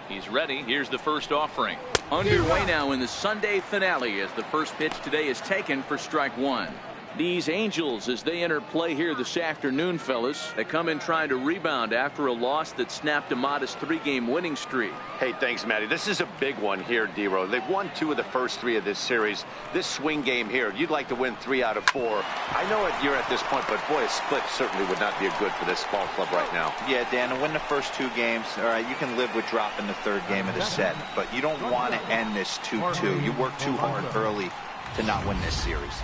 He's ready. Here's the first offering. Underway now in the Sunday finale as the first pitch today is taken for strike one. These Angels, as they enter play here this afternoon, fellas, they come in trying to rebound after a loss that snapped a modest 3-game winning streak. Hey, thanks, Matty. This is a big one here, D-Row. They've won 2 of the first 3 of this series. This swing game here, you'd like to win 3 out of 4. I know you're at this point, but boy, a split certainly would not be good for this ball club right now. Yeah, Dan, to win the first 2 games, all right, you can live with dropping the 3rd game of the set, but you don't want to end this 2-2. You work too hard early to not win this series.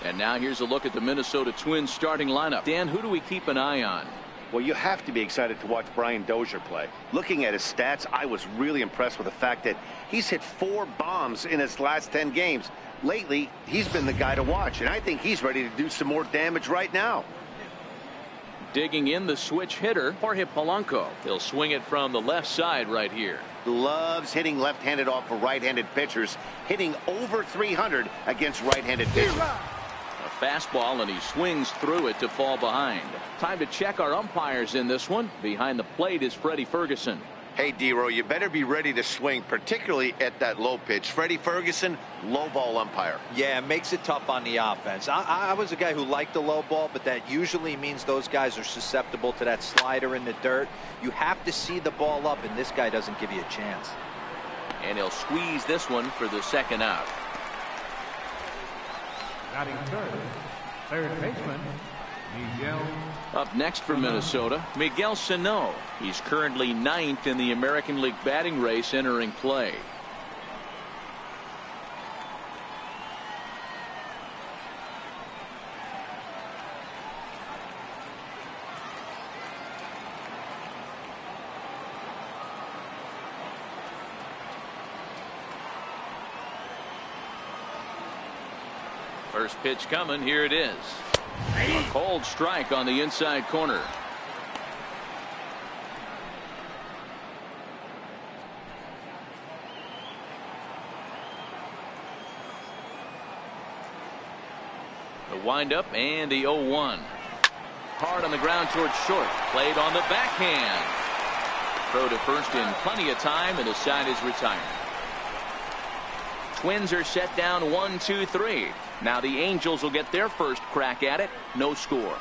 And now here's a look at the Minnesota Twins starting lineup. Dan, who do we keep an eye on? Well, you have to be excited to watch Brian Dozier play. Looking at his stats, I was really impressed with the fact that he's hit 4 bombs in his last 10 games. Lately, he's been the guy to watch, and I think he's ready to do some more damage right now. Digging in, the switch hitter, Jorge Polanco. He'll swing it from the left side right here. Loves hitting left-handed off of right-handed pitchers, hitting over 300 against right-handed pitchers. A fastball, and he swings through it to fall behind. Time to check our umpires in this one. Behind the plate is Freddie Ferguson. Hey, D-Row, you better be ready to swing, particularly at that low pitch. Freddie Ferguson, low ball umpire. Yeah, it makes it tough on the offense. I was a guy who liked the low ball, but that usually means those guys are susceptible to that slider in the dirt. You have to see the ball up, and this guy doesn't give you a chance. And he'll squeeze this one for the second out. Batting third baseman, Miguel. Up next for Minnesota, Miguel Sano. He's currently 9th in the American League batting race entering play. First pitch coming. Here it is. A cold strike on the inside corner. The windup and the 0-1. Hard on the ground towards short. Played on the backhand. Throw to first in plenty of time, and the side is retired. Twins are set down 1-2-3. Now the Angels will get their first crack at it. No score.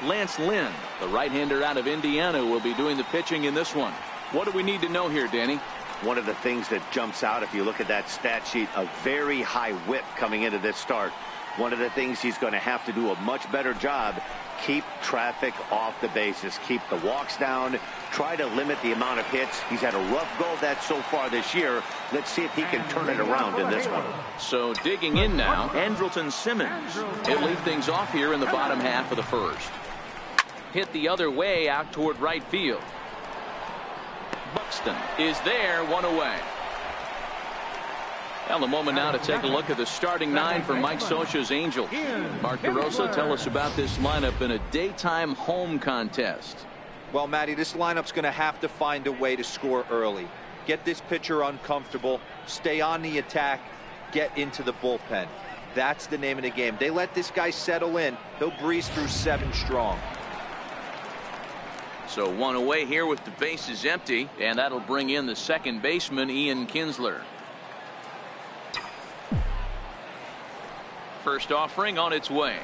Lance Lynn, the right-hander out of Indiana, will be doing the pitching in this one. What do we need to know here, Danny? One of the things that jumps out, if you look at that stat sheet, a very high whip coming into this start. One of the things he's going to have to do a much better job, keep traffic off the bases, keep the walks down, try to limit the amount of hits. He's had a rough go of that so far this year. Let's see if he can turn it around in this one. So digging in now, Andrelton Simmons. He'll lead things off here in the bottom half of the first. Hit the other way out toward right field. Buxton is there, 1 away. Well, a moment now to take a look at the starting 9 for Mike Scioscia's Angels. Mark DeRosa, tell us about this lineup in a daytime home contest. Well, Matty, this lineup's going to have to find a way to score early. Get this pitcher uncomfortable, stay on the attack, get into the bullpen. That's the name of the game. They let this guy settle in, he'll breeze through 7 strong. So 1 away here with the bases empty, and that'll bring in the second baseman, Ian Kinsler. First offering on its way.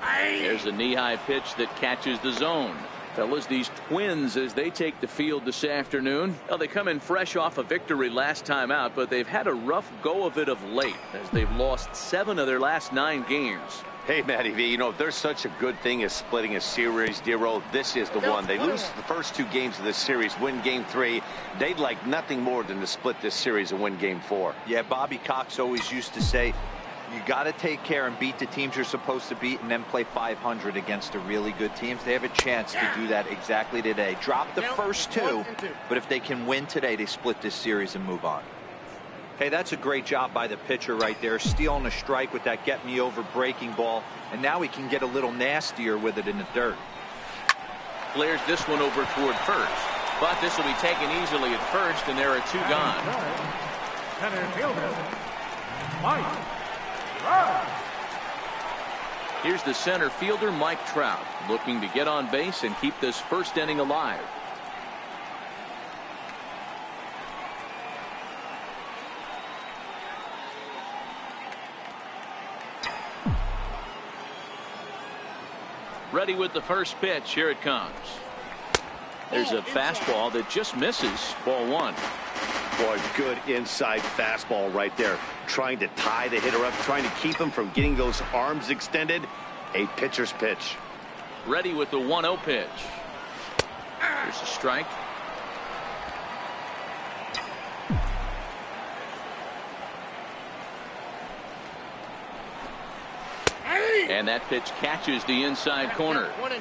There's a knee-high pitch that catches the zone. Fellas, these Twins, as they take the field this afternoon, well, they come in fresh off a victory last time out, but they've had a rough go of it of late as they've lost 7 of their last 9 games. Hey, Matty V, you know, if there's such a good thing as splitting a series, D-Row, this is the one. They lose the first 2 games of this series, win game 3. They'd like nothing more than to split this series and win game 4. Yeah, Bobby Cox always used to say, you got to take care and beat the teams you're supposed to beat and then play 500 against the really good teams. They have a chance to do that exactly today. Drop the first 2, but if they can win today, they split this series and move on. Hey, that's a great job by the pitcher right there, stealing a strike with that get-me-over breaking ball, and now he can get a little nastier with it in the dirt. Clears this one over toward first, but this will be taken easily at first, and there are 2 gone. Center fielder, Mike. Here's the center fielder, Mike Trout, looking to get on base and keep this first inning alive. Ready with the first pitch. Here it comes. There's a fastball that just misses. Ball one. Boy, good inside fastball right there. Trying to tie the hitter up, trying to keep him from getting those arms extended. A pitcher's pitch. Ready with the 1-0 pitch. There's a strike. And that pitch catches the inside corner. 1-2.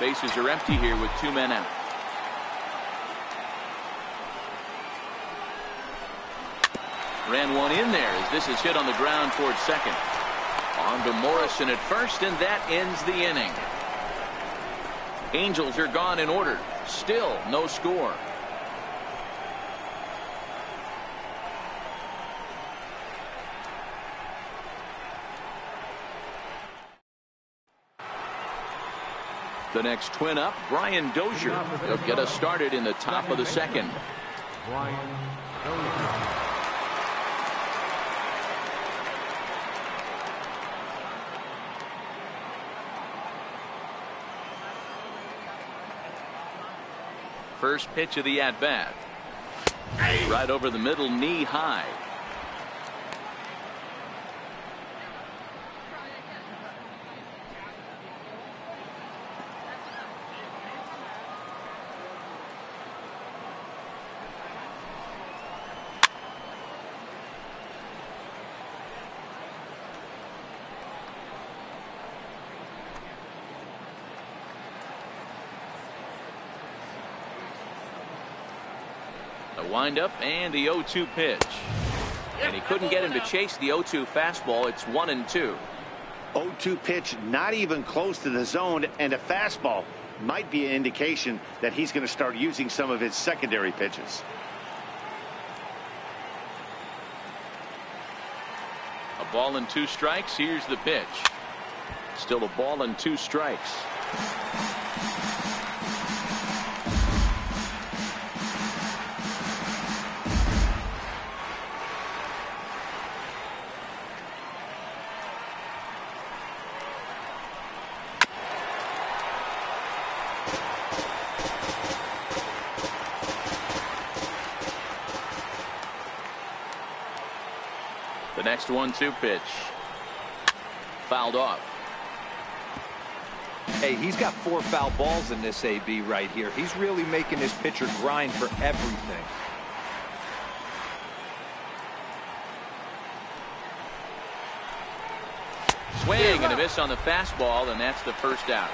Bases are empty here with 2 men out. Ran one in there as this is hit on the ground towards second. On to Morrison at first, and that ends the inning. Angels are gone in order. Still no score. The next twin up, Brian Dozier. He'll get us started in the top of the second. Brian Dozier. First pitch of the at-bat. Right over the middle, knee high. Windup and the 0-2 pitch. And he couldn't get him to chase the 0-2 fastball. It's 1-2. 0-2 pitch, not even close to the zone, and a fastball might be an indication that he's going to start using some of his secondary pitches. A ball and 2 strikes. Here's the pitch. Still a ball and 2 strikes. The next 1-2 pitch. Fouled off. Hey, he's got 4 foul balls in this AB right here. He's really making his pitcher grind for everything. Swing and a miss on the fastball, and that's the first out.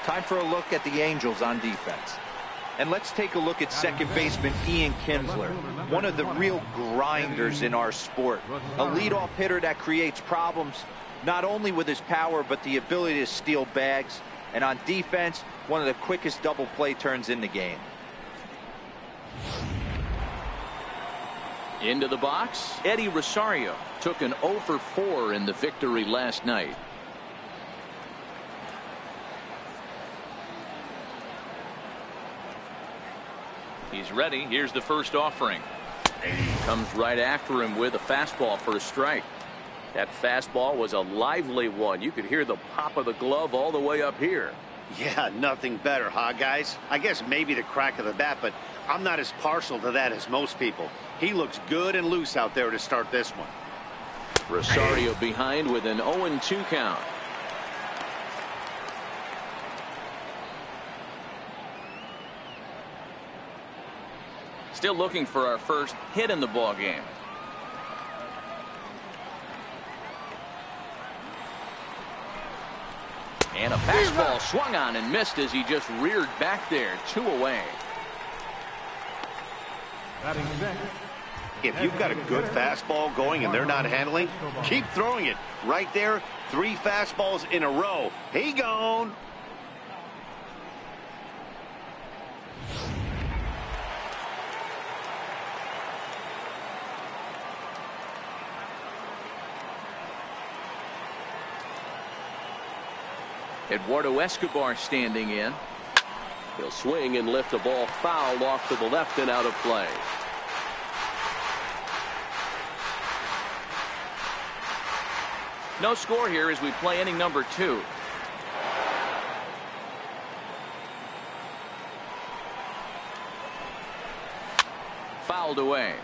Time for a look at the Angels on defense. And let's take a look at second baseman Ian Kinsler, one of the real grinders in our sport. A leadoff hitter that creates problems, not only with his power, but the ability to steal bags. And on defense, one of the quickest double play turns in the game. Into the box, Eddie Rosario took an 0 for 4 in the victory last night. He's ready. Here's the first offering. Comes right after him with a fastball for a strike. That fastball was a lively one. You could hear the pop of the glove all the way up here. Yeah, nothing better, huh, guys? I guess maybe the crack of the bat, but I'm not as partial to that as most people. He looks good and loose out there to start this one. Rosario behind with an 0-2 count. Still looking for our first hit in the ball game. And a fastball swung on and missed as he just reared back there. 2 away. Batting second, If you've got a good fastball going and they're not handling, keep throwing it. Right there, 3 fastballs in a row. He gone. Eduardo Escobar standing in. He'll swing and lift the ball foul off to the left and out of play. No score here as we play inning number 2. Fouled away.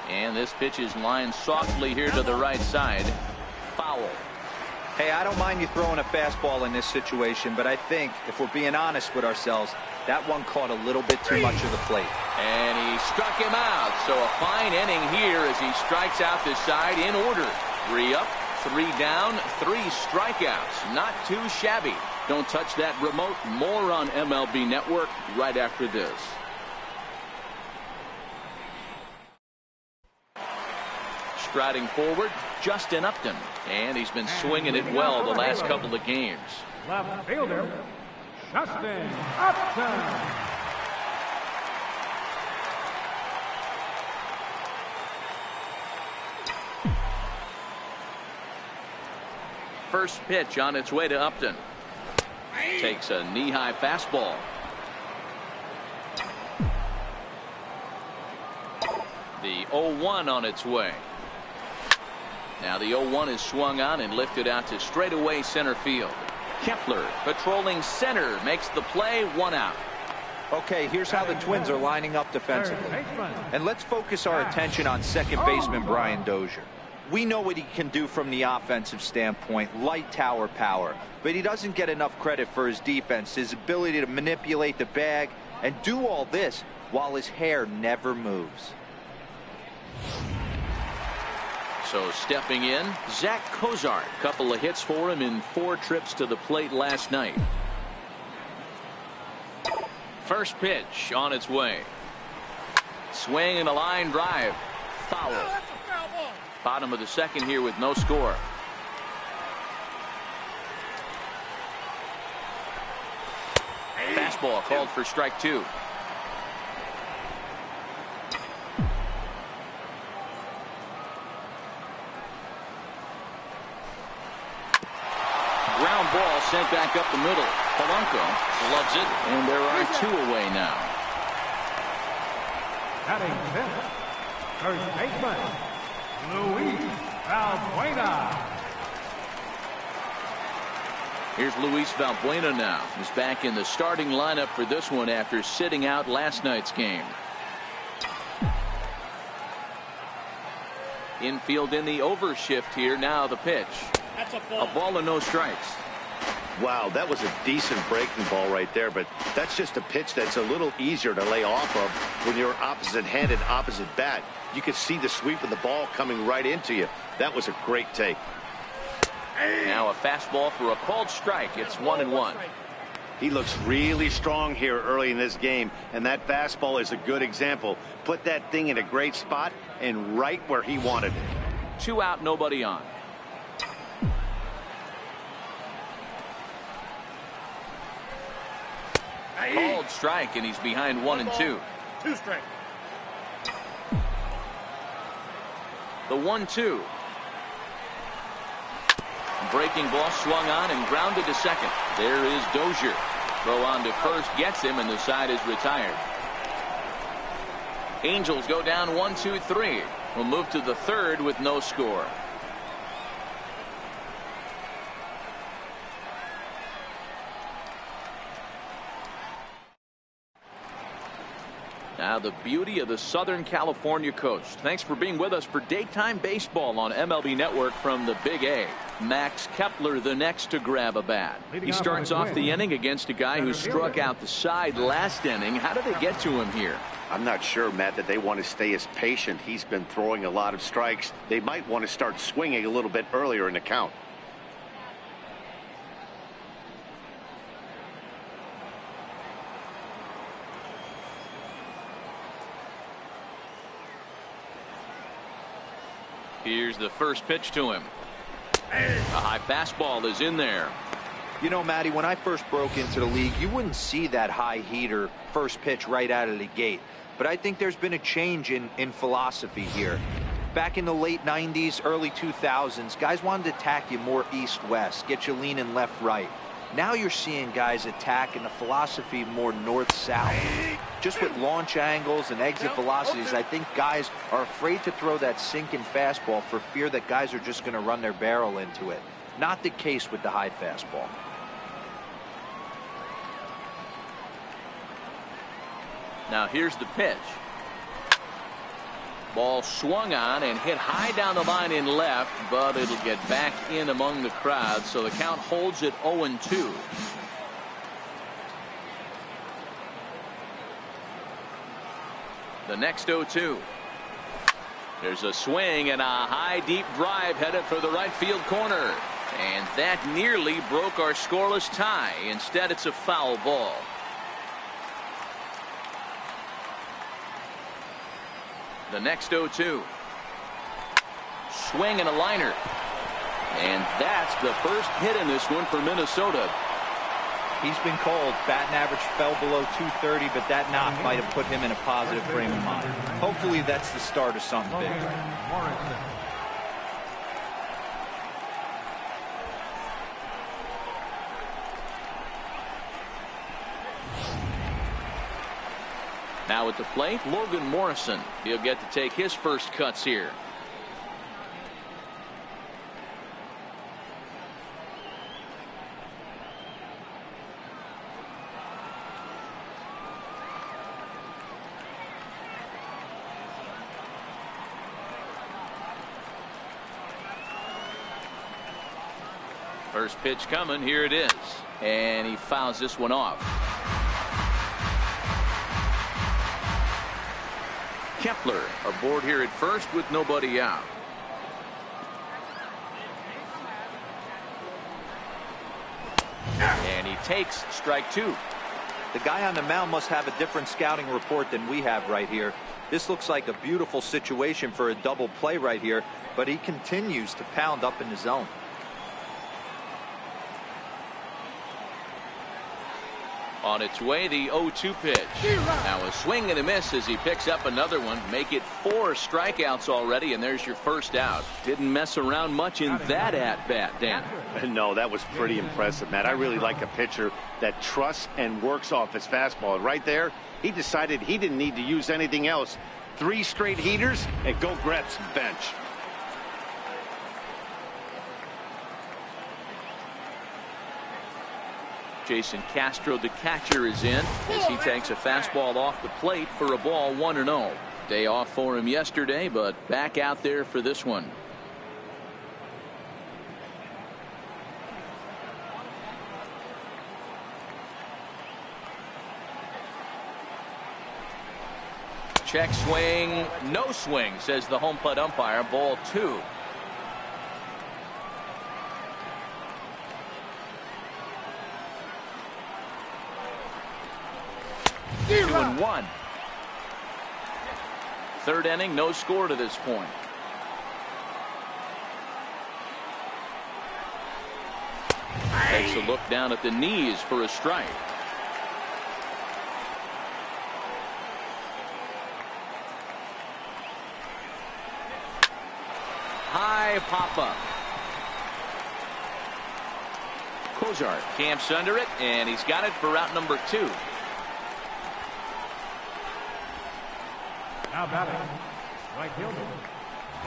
And this pitch is lined softly here to the right side. Foul. Hey, I don't mind you throwing a fastball in this situation, but I think if we're being honest with ourselves, that one caught a little bit too much of the plate. And he struck him out. So a fine inning here as he strikes out this side in order. 3 up, 3 down, 3 strikeouts. Not too shabby. Don't touch that remote. More on MLB Network right after this. Striding forward, Justin Upton. And he's been swinging it well the last couple of games. Left fielder, Justin Upton. First pitch on its way to Upton. Takes a knee-high fastball. The 0-1 on its way. Now the 0-1 is swung on and lifted out to straightaway center field. Kepler patrolling center makes the play, 1 out. Okay, here's how the Twins are lining up defensively. And let's focus our attention on second baseman Brian Dozier. We know what he can do from the offensive standpoint, light tower power, but he doesn't get enough credit for his defense, his ability to manipulate the bag and do all this while his hair never moves. So stepping in, Zach Cozart. Couple of hits for him in 4 trips to the plate last night. First pitch on its way. Swing and a line drive. Foul. Bottom of the second here with no score. Fastball called for strike 2. Ground ball sent back up the middle. Polanco loves it, and there are 2 away now. Batting 10th, first baseman, Luis Valbuena. Here's Luis Valbuena now. He's back in the starting lineup for this one after sitting out last night's game. Infield in the overshift here. Now the pitch. A ball and no strikes. Wow, that was a decent breaking ball right there, but that's just a pitch that's a little easier to lay off of when you're opposite-handed, opposite bat. You could see the sweep of the ball coming right into you. That was a great take. Now a fastball for a called strike. It's 1-1. He looks really strong here early in this game, and that fastball is a good example. Put that thing in a great spot and right where he wanted it. 2 out, nobody on. Called strike, and he's behind 1-2. 2 strike. The 1-2. Breaking ball swung on and grounded to second. There is Dozier. Throw on to first gets him, and the side is retired. Angels go down 1-2-3. We'll move to the 3rd with no score. Now the beauty of the Southern California coast. Thanks for being with us for daytime baseball on MLB Network from the Big A. Max Kepler the next to grab a bat. He starts off the inning against a guy who struck out the side last inning. How did they get to him here? I'm not sure, Matt, that they want to stay as patient. He's been throwing a lot of strikes. They might want to start swinging a little bit earlier in the count. Here's the first pitch to him. A high fastball is in there. You know, Matty, when I first broke into the league, you wouldn't see that high heater first pitch right out of the gate. But I think there's been a change in philosophy here. Back in the late 90s, early 2000s, guys wanted to attack you more east-west, get you leaning left-right. Now you're seeing guys attack in the philosophy more north-south. Just with launch angles and exit velocities, I think guys are afraid to throw that sinking fastball for fear that guys are just going to run their barrel into it. Not the case with the high fastball. Now here's the pitch. Ball swung on and hit high down the line in left, but it'll get back in among the crowd, so the count holds at 0-2. The next 0-2. There's a swing and a high deep drive headed for the right field corner, and that nearly broke our scoreless tie. Instead, it's a foul ball. The next 0-2. Swing and a liner. And that's the first hit in this one for Minnesota. He's been called. Batting average fell below 230, but that knock might have put him in a positive frame of mind. Hopefully that's the start of something big. Now at the plate, Logan Morrison. He'll get to take his first cuts here. First pitch coming. Here it is. And he fouls this one off. Kepler aboard here at first with nobody out. And he takes strike two. The guy on the mound must have a different scouting report than we have right here. This looks like a beautiful situation for a double play right here, but he continues to pound up in the zone. On its way, the 0-2 pitch. Now a swing and a miss as he picks up another one. Make it 4 strikeouts already, and there's your first out. Didn't mess around much in that at-bat, Dan. No, that was pretty impressive, Matt. I really like a pitcher that trusts and works off his fastball. And right there, he decided he didn't need to use anything else. 3 straight heaters and go grab some bench. Jason Castro, the catcher, is in as he takes a fastball off the plate for a ball 1-0. Day off for him yesterday, but back out there for this one. Check swing, no swing, says the home plate umpire. Ball 2. Two and 1. Third inning, no score to this point. Takes a look down at the knees for a strike. High pop up. Kozar camps under it, and he's got it for out number 2. Now batting, right fielder,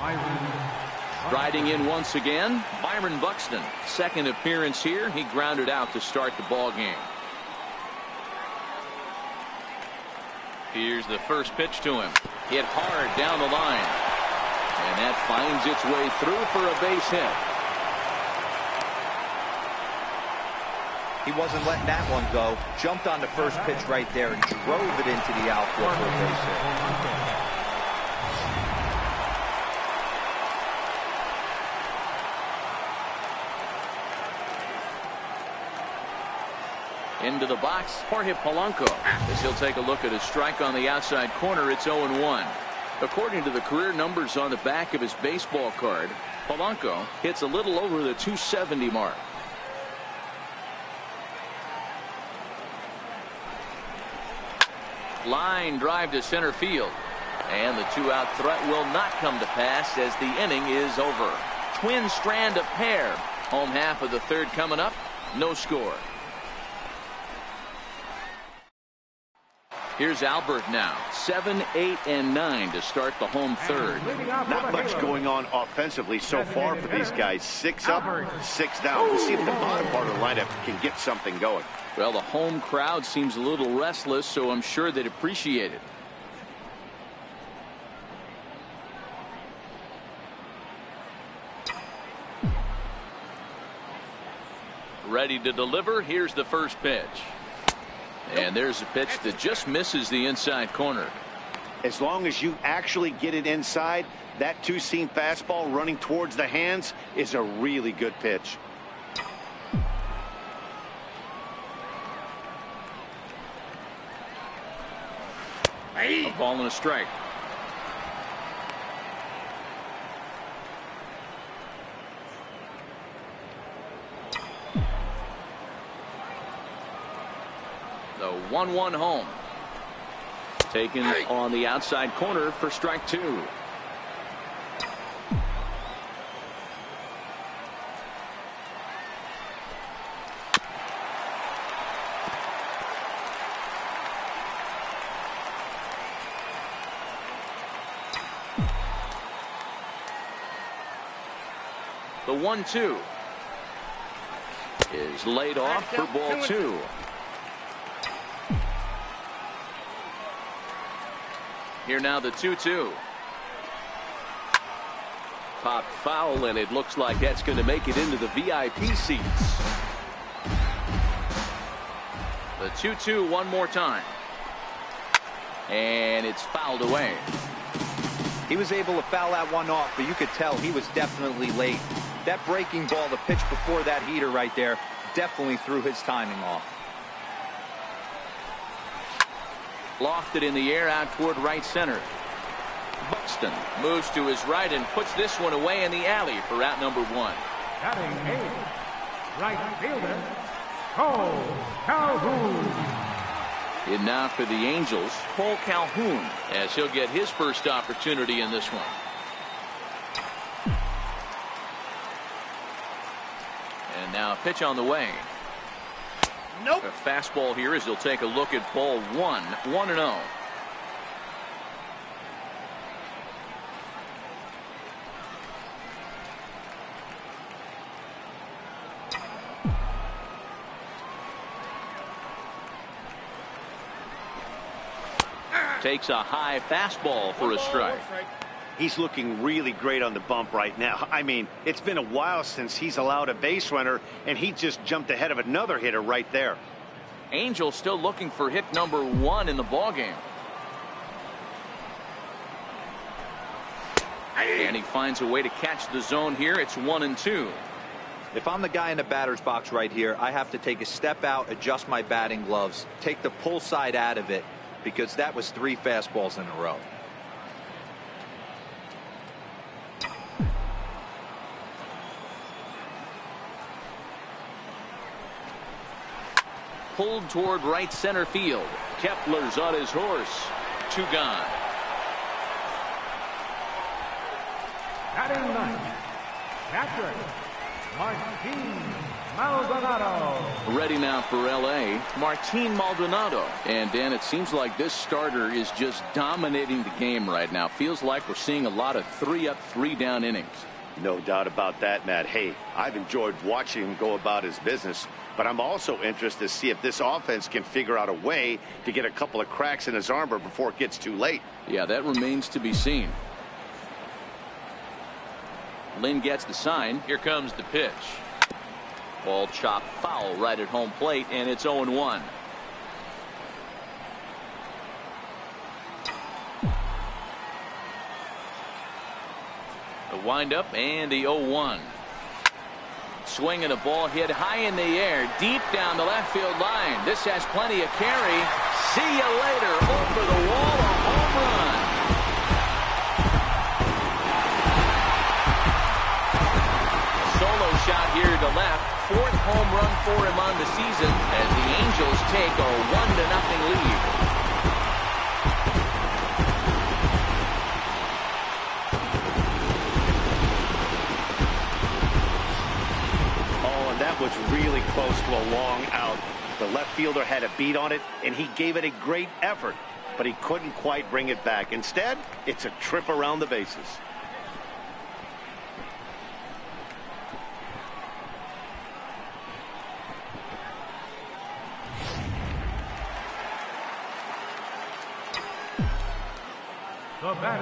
Byron. Riding in once again, Byron Buxton. Second appearance here. He grounded out to start the ball game. Here's the first pitch to him. Hit hard down the line. And that finds its way through for a base hit. He wasn't letting that one go. Jumped on the first pitch right there and drove it into the outfield for a base hit. Into the box, Jorge Polanco. As he'll take a look at his strike on the outside corner, it's 0-1. According to the career numbers on the back of his baseball card, Polanco hits a little over the 270 mark. Line drive to center field. And the two-out threat will not come to pass as the inning is over. Twins strand a pair. Home half of the third coming up. No score. Here's Albert now. 7, 8, and 9 to start the home third. Not much going on offensively so far for these guys. 6 up, 6 down. We'll see if the bottom part of the lineup can get something going. Well, the home crowd seems a little restless, so I'm sure they'd appreciate it. Ready to deliver. Here's the first pitch. And there's a pitch that just misses the inside corner. As long as you actually get it inside, that two-seam fastball running towards the hands is a really good pitch. A ball and a strike. The 1-1 home. Taken on the outside corner for strike 2. The 1-2 is laid off for ball 2. Here now the 2-2. Popped foul, and it looks like that's going to make it into the VIP seats. The 2-2 one more time. And it's fouled away. He was able to foul that one off, but you could tell he was definitely late. That breaking ball, the pitch before that heater right there, definitely threw his timing off. Lofted in the air out toward right center. Buxton moves to his right and puts this one away in the alley for out number 1. Batting 8, right fielder, Cole Calhoun. In now for the Angels, Cole Calhoun, as he'll get his first opportunity in this one. And now a pitch on the way. Nope. A fastball here as he'll take a look at ball 1, 1-0. Takes a high fastball for a strike. He's looking really great on the bump right now. I mean, it's been a while since he's allowed a base runner, and he just jumped ahead of another hitter right there. Angel still looking for hit number 1 in the ballgame. And he finds a way to catch the zone here. It's 1-2. If I'm the guy in the batter's box right here, I have to take a step out, adjust my batting gloves, take the pull side out of it, because that was 3 fastballs in a row. Pulled toward right center field. Kepler's on his horse. 2 gone. Batting 9, Patrick Martin Maldonado. Ready now for L.A., Martin Maldonado. And Dan, it seems like this starter is just dominating the game right now. Feels like we're seeing a lot of 3 up, 3 down innings. No doubt about that, Matt. Hey, I've enjoyed watching him go about his business, but I'm also interested to see if this offense can figure out a way to get a couple of cracks in his armor before it gets too late. Yeah, that remains to be seen. Lynn gets the sign. Here comes the pitch. Ball chopped foul right at home plate, and it's 0-1. The windup and the 0-1. Swinging a ball hit high in the air, deep down the left field line. This has plenty of carry. See you later. Over the wall, a home run. A solo shot here to left. Fourth home run for him on the season as the Angels take a 1-0 lead. That was really close to a long out. The left fielder had a beat on it, and he gave it a great effort, but he couldn't quite bring it back. Instead, it's a trip around the bases.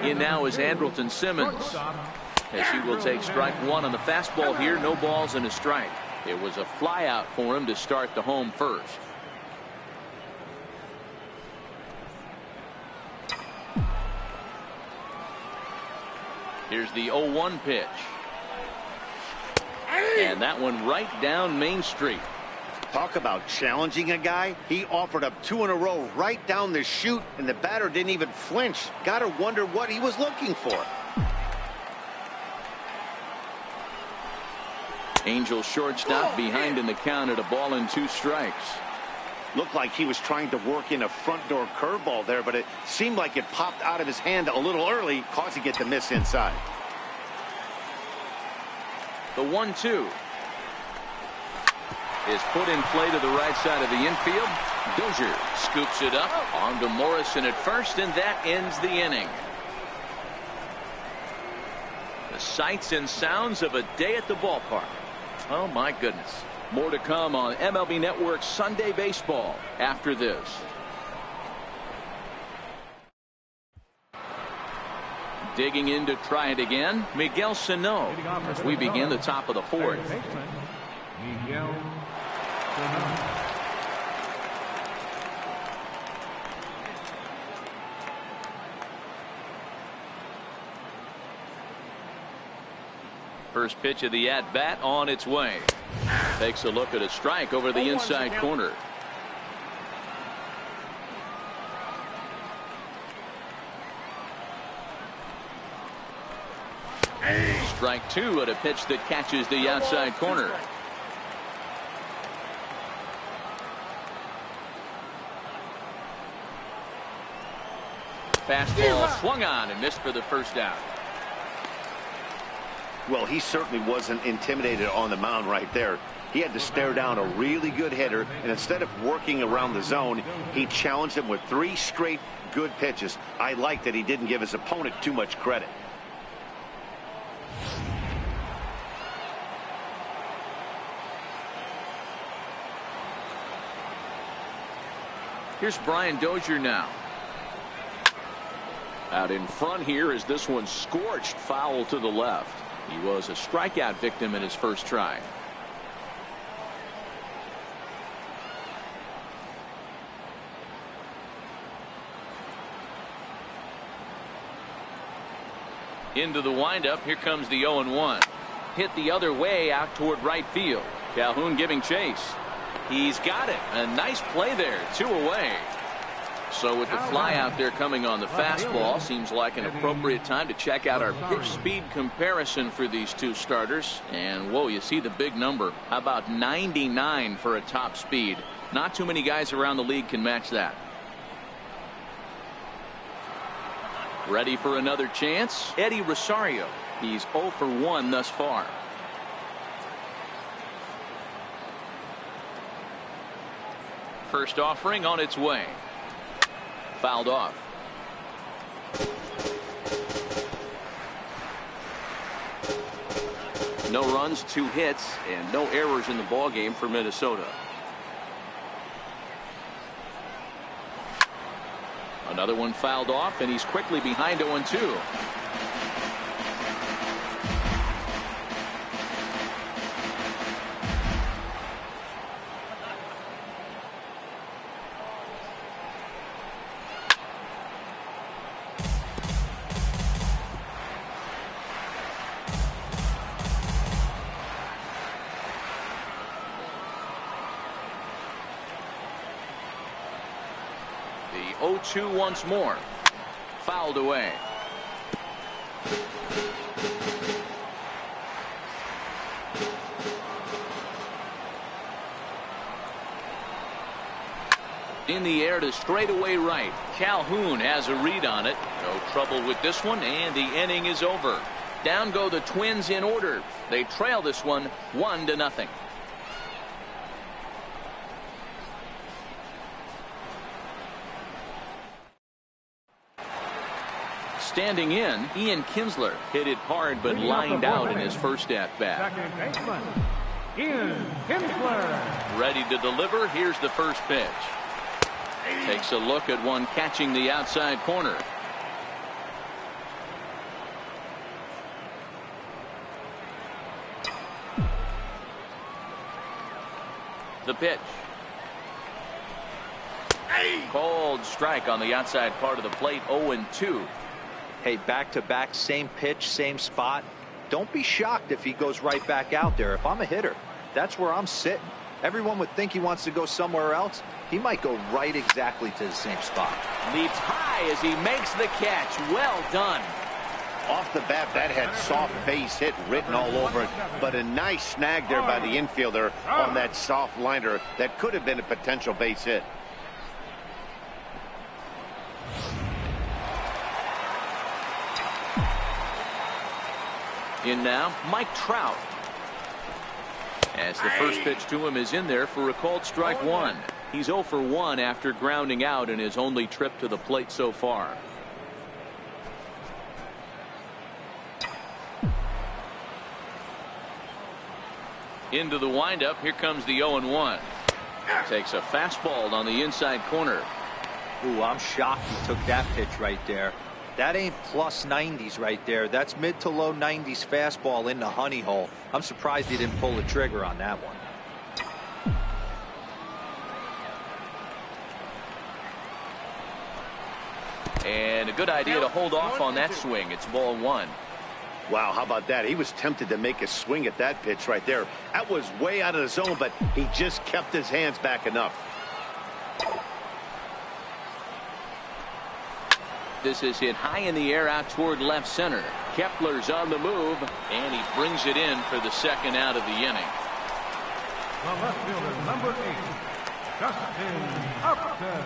In now is Andrelton Simmons, as he will take strike one on the fastball here. No balls and a strike. It was a fly out for him to start the home first. Here's the 0-1 pitch. And that one right down Main Street. Talk about challenging a guy. He offered up 2 in a row right down the chute, and the batter didn't even flinch. Gotta wonder what he was looking for. Angels shortstop behind in the count at 1-2 strikes. Looked like he was trying to work in a front door curveball there, but it seemed like it popped out of his hand a little early, causing it to miss inside. The 1-2 is put in play to the right side of the infield. Dozier scoops it up on to Morrison at first, and that ends the inning. The sights and sounds of a day at the ballpark. Oh my goodness. More to come on MLB Network's Sunday Baseball after this. Digging in to try it again, Miguel Sano, as we begin the top of the fourth. Miguel Sano. First pitch of the at-bat on its way. Takes a look at a strike over the inside corner. Strike two at a pitch that catches the outside corner. Fastball swung on and missed for the first out. Well, he certainly wasn't intimidated on the mound right there. He had to stare down a really good hitter, and instead of working around the zone, he challenged him with 3 straight good pitches. I like that he didn't give his opponent too much credit. Here's Brian Dozier now. Out in front here is this one scorched foul to the left. He was a strikeout victim in his first try. Into the windup. Here comes the 0-1. Hit the other way out toward right field. Calhoun giving chase. He's got it. A nice play there. 2 away. So with the fly out there coming on the fastball, seems like an appropriate time to check out our pitch speed comparison for these two starters. And whoa, you see the big number. How about 99 for a top speed? Not too many guys around the league can match that. Ready for another chance? Eddie Rosario. He's 0 for 1 thus far. First offering on its way. Fouled off. No runs, 2 hits, and no errors in the ball game for Minnesota. Another one fouled off, and he's quickly behind 0-2. The 0-2 once more. Fouled away. In the air to straightaway right. Calhoun has a read on it. No trouble with this one, and the inning is over. Down go the Twins in order. They trail this one 1-0. Standing in, Ian Kinsler hit it hard but lined out in his first at-bat. Second baseman, Ian Kinsler. Ready to deliver. Here's the first pitch. Takes a look at one catching the outside corner. The pitch. Cold strike on the outside part of the plate. 0-2. Hey, back-to-back, same pitch, same spot. Don't be shocked if he goes right back out there. If I'm a hitter, that's where I'm sitting. Everyone would think he wants to go somewhere else. He might go right exactly to the same spot. Leaps high as he makes the catch. Well done. Off the bat, that had soft base hit written all over it, but a nice snag there by the infielder on that soft liner that could have been a potential base hit. In now, Mike Trout. As the first pitch to him is in there for a called strike 1. He's 0 for 1 after grounding out in his only trip to the plate so far. Into the windup. Here comes the 0-1. Takes a fastball on the inside corner. Ooh, I'm shocked he took that pitch right there. That ain't plus 90s right there. That's mid to low 90s fastball in the honey hole. I'm surprised he didn't pull the trigger on that one. And a good idea to hold off on that swing. It's ball 1. Wow, how about that? He was tempted to make a swing at that pitch right there. That was way out of the zone, but he just kept his hands back enough. This is hit high in the air out toward left center. Kepler's on the move, and he brings it in for the second out of the inning. The left fielder, number 8, Justin Upton.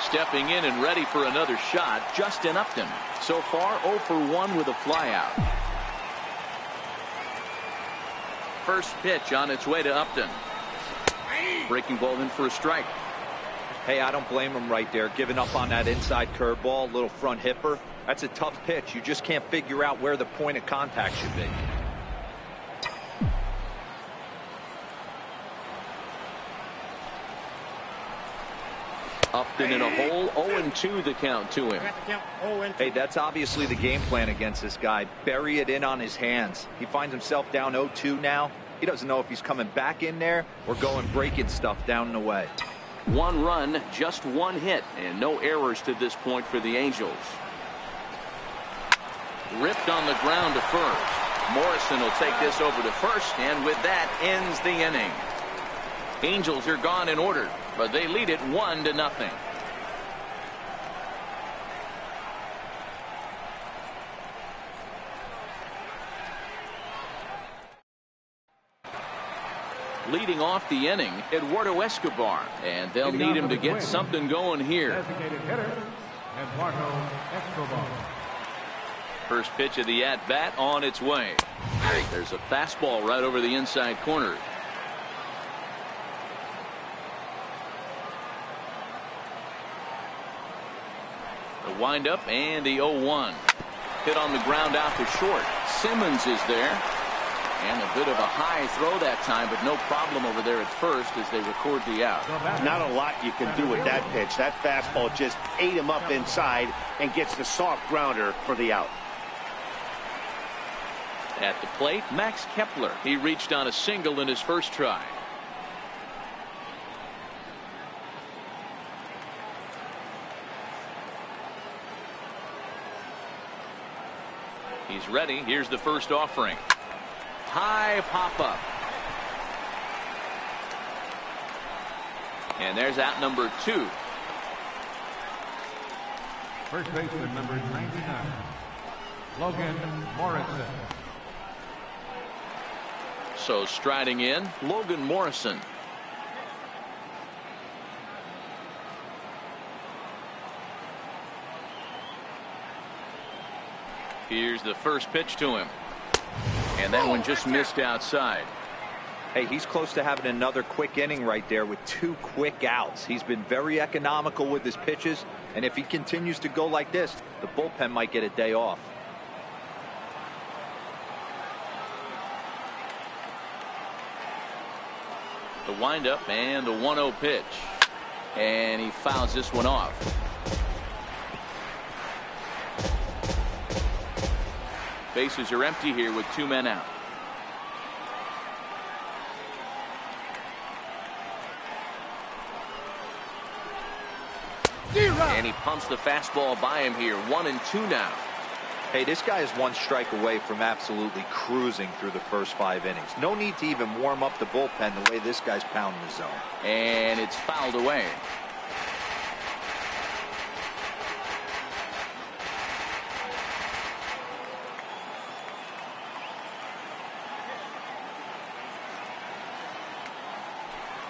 Stepping in and ready for another shot, Justin Upton. So far 0 for 1 with a flyout. First pitch on its way to Upton. Breaking ball in for a strike. Hey, I don't blame him right there, giving up on that inside curveball, little front hipper. That's a tough pitch. You just can't figure out where the point of contact should be. Upton in a hole. 0-2 the count to him. Hey, that's obviously the game plan against this guy. Bury it in on his hands. He finds himself down 0-2 now. He doesn't know if he's coming back in there or going breaking stuff down and away. 1 run, just 1 hit, and no errors to this point for the Angels. Ripped on the ground to first. Morrison will take this over to first, and with that ends the inning. Angels are gone in order, but they lead it 1-0. Leading off the inning, Eduardo Escobar, and they'll need him to get something going here. Designated hitter, Eduardo Escobar. First pitch of the at-bat on its way. There's a fastball right over the inside corner. The windup and the 0-1. Hit on the ground out to short. Simmons is there. And a bit of a high throw that time, but no problem over there at first as they record the out. Not a lot you can do with that pitch. That fastball just ate him up inside and gets the soft grounder for the out. At the plate, Max Kepler. He reached on a single in his first try. He's ready. Here's the first offering. High pop-up. And there's out number 2. First baseman number 99, Logan Morrison. So striding in, Logan Morrison. Here's the first pitch to him. And that one just missed outside. Hey, he's close to having another quick inning right there with 2 quick outs. He's been very economical with his pitches, and if he continues to go like this, the bullpen might get a day off. The windup and the 1-0 pitch. And he fouls this one off. Bases are empty here with 2 men out. And he pumps the fastball by him here. 1-2 now. Hey, this guy is 1 strike away from absolutely cruising through the first 5 innings. No need to even warm up the bullpen the way this guy's pounding the zone. And it's fouled away.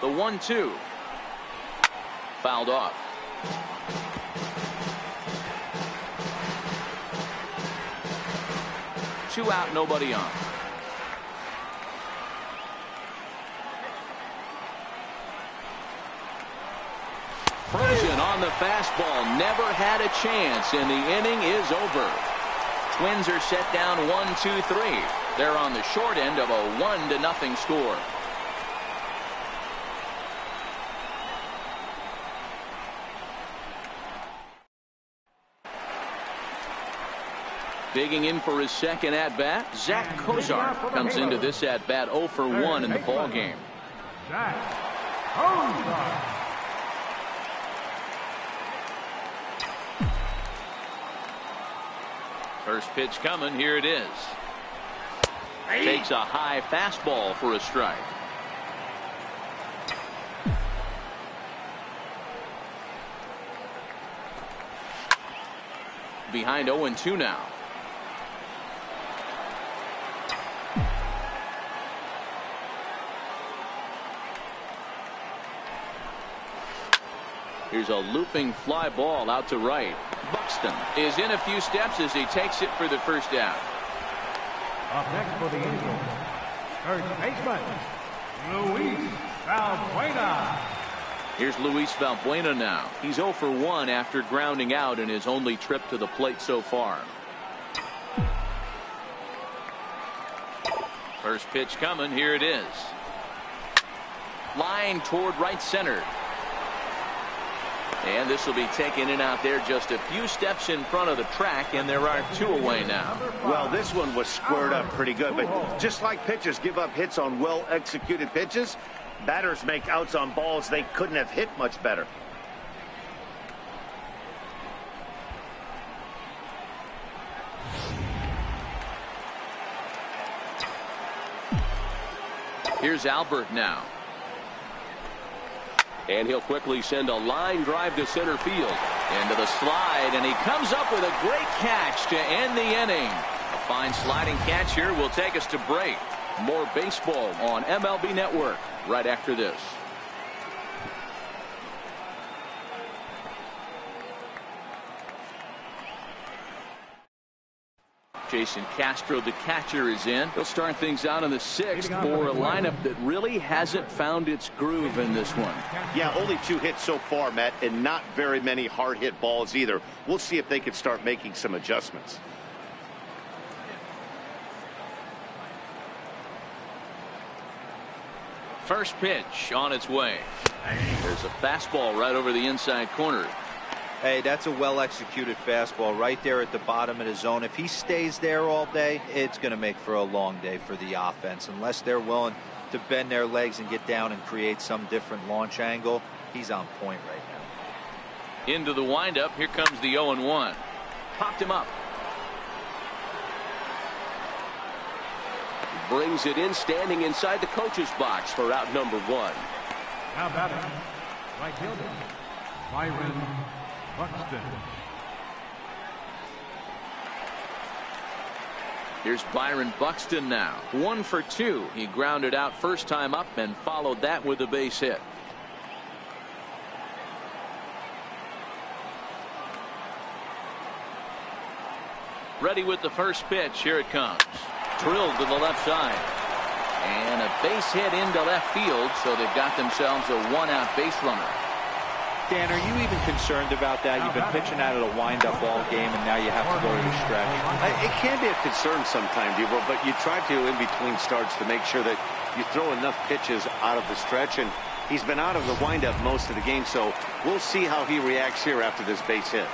The 1-2. Fouled off. Two out, nobody on. Frozen on the fastball. Never had a chance, and the inning is over. Twins are set down 1-2-3. They're on the short end of a 1-0 score. Digging in for his second at-bat, Zach Kozar comes into this at-bat 0 for 1 in the ballgame. Zach Kozar. First pitch coming. Here it is. Takes a high fastball for a strike. Behind 0-2 now. Here's a looping fly ball out to right. Buxton is in a few steps as he takes it for the first out. Up next for the Angels, third baseman, Luis Valbuena. Here's Luis Valbuena now. He's 0 for 1 after grounding out in his only trip to the plate so far. First pitch coming. Here it is. Line toward right center. And this will be taken in out there just a few steps in front of the track, and there are 2 away now. Well, this one was squared up pretty good, but just like pitchers give up hits on well-executed pitches, batters make outs on balls they couldn't have hit much better. Here's Albert now. And he'll quickly send a line drive to center field. Into the slide, and he comes up with a great catch to end the inning. A fine sliding catch here will take us to break. More baseball on MLB Network right after this. Jason Castro, the catcher, is in. He'll start things out in the 6th for a lineup that really hasn't found its groove in this one. Yeah, only 2 hits so far, Matt, and not very many hard hit balls either. We'll see if they can start making some adjustments. First pitch on its way. There's a fastball right over the inside corner. Hey, that's a well-executed fastball right there at the bottom of the zone. If he stays there all day, it's going to make for a long day for the offense. Unless they're willing to bend their legs and get down and create some different launch angle, he's on point right now. Into the windup. Here comes the 0-1. Popped him up. Brings it in, standing inside the coach's box for out number 1. Now batting, right fielder, Byron Buxton. Here's Byron Buxton now. 1 for 2. He grounded out first time up and followed that with a base hit. Ready with the first pitch. Here it comes. Drilled to the left side. And a base hit into left field, so they've got themselves a 1-out base runner. Dan, are you even concerned about that? You've been pitching out of the wind-up all game, and now you have to go to the stretch. It can be a concern sometimes, Debo, but you try to, in between starts, to make sure that you throw enough pitches out of the stretch, and he's been out of the wind-up most of the game, so we'll see how he reacts here after this base hit.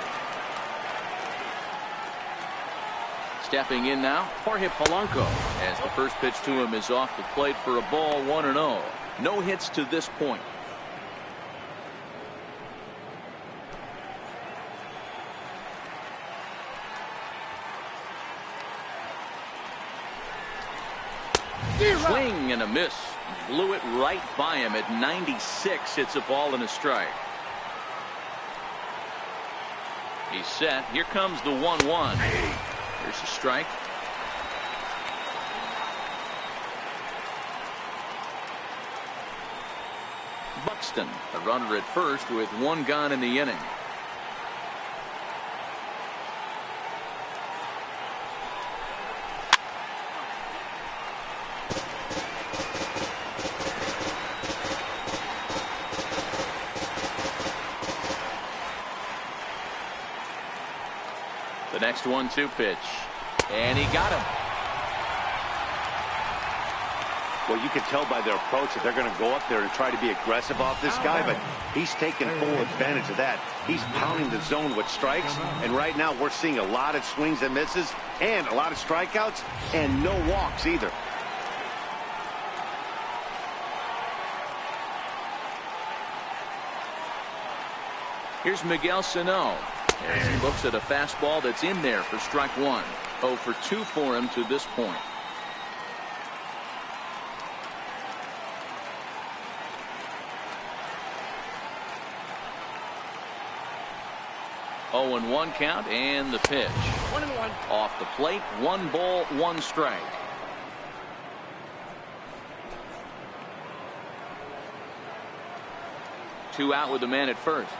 Stepping in now, Jorge Polanco, as the first pitch to him is off the plate for a ball, 1-0. No hits to this point. Swing and a miss. Blew it right by him at 96. It's a ball and a strike. He's set. Here comes the 1-1. Here's a strike. Buxton, a runner at first with 1 gone in the inning. The next 1-2 pitch, and he got him. Well, you can tell by their approach that they're going to go up there and try to be aggressive off this guy, but he's taking full advantage of that. He's pounding the zone with strikes, and right now we're seeing a lot of swings and misses and a lot of strikeouts and no walks either. Here's Miguel Sano as he looks at a fastball that's in there for strike 1. 0 for 2 for him to this point. Oh, 0-1 count, and the pitch. 1-1. Off the plate, 1 ball, 1 strike. Two out with the man at first.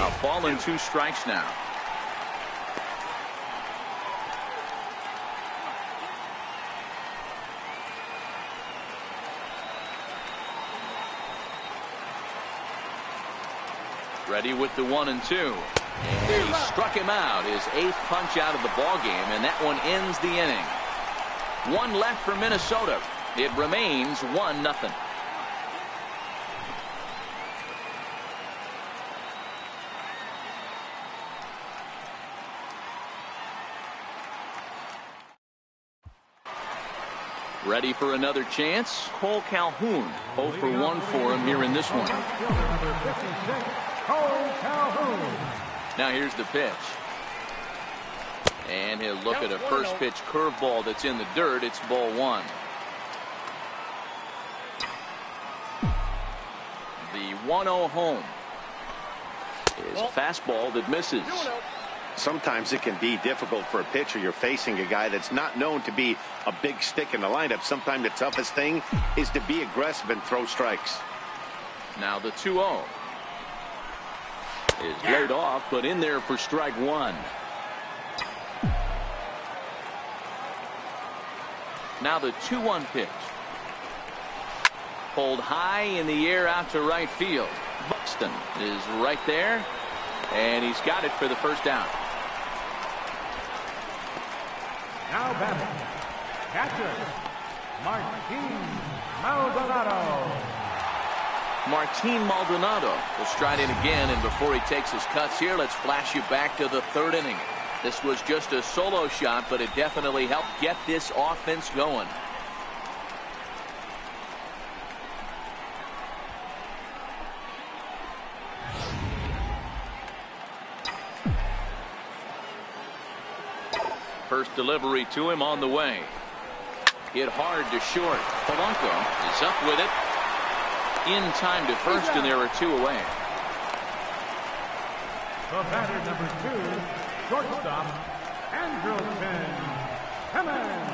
A ball and 2 strikes now. Ready with the 1-2. And he struck him out. His 8th punch out of the ball game, and that one ends the inning. 1 left for Minnesota. It remains 1-0. Ready for another chance. Cole Calhoun, 0 for 1 for him here in this one. Number 56, Cole Calhoun. Now here's the pitch. And he'll look at a first pitch curveball that's in the dirt. It's ball 1. The 1-0 home is a fastball that misses. Sometimes it can be difficult for a pitcher. You're facing a guy that's not known to be a big stick in the lineup. Sometimes the toughest thing is to be aggressive and throw strikes. Now the 2-0 is laid off, but in there for strike 1. Now the 2-1 pitch. Pulled high in the air out to right field. Buxton is right there, and he's got it for the first down. Now batting, catcher, Martin Maldonado. Martin Maldonado will stride in again, and before he takes his cuts here, let's flash you back to the third inning. This was just a solo shot, but it definitely helped get this offense going. First delivery to him on the way. Hit hard to short. Polanco is up with it. In time to first, and there are two away. The batter, number 2, shortstop, Andrelton Simmons.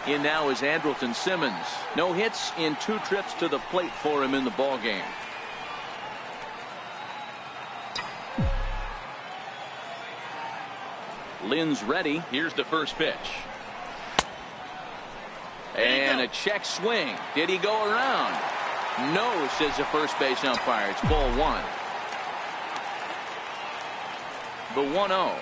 In now is Andrelton Simmons. No hits in 2 trips to the plate for him in the ball game. Lynn's ready. Here's the first pitch. And a check swing. Did he go around? No, says the first base umpire. It's ball 1. The 1-0.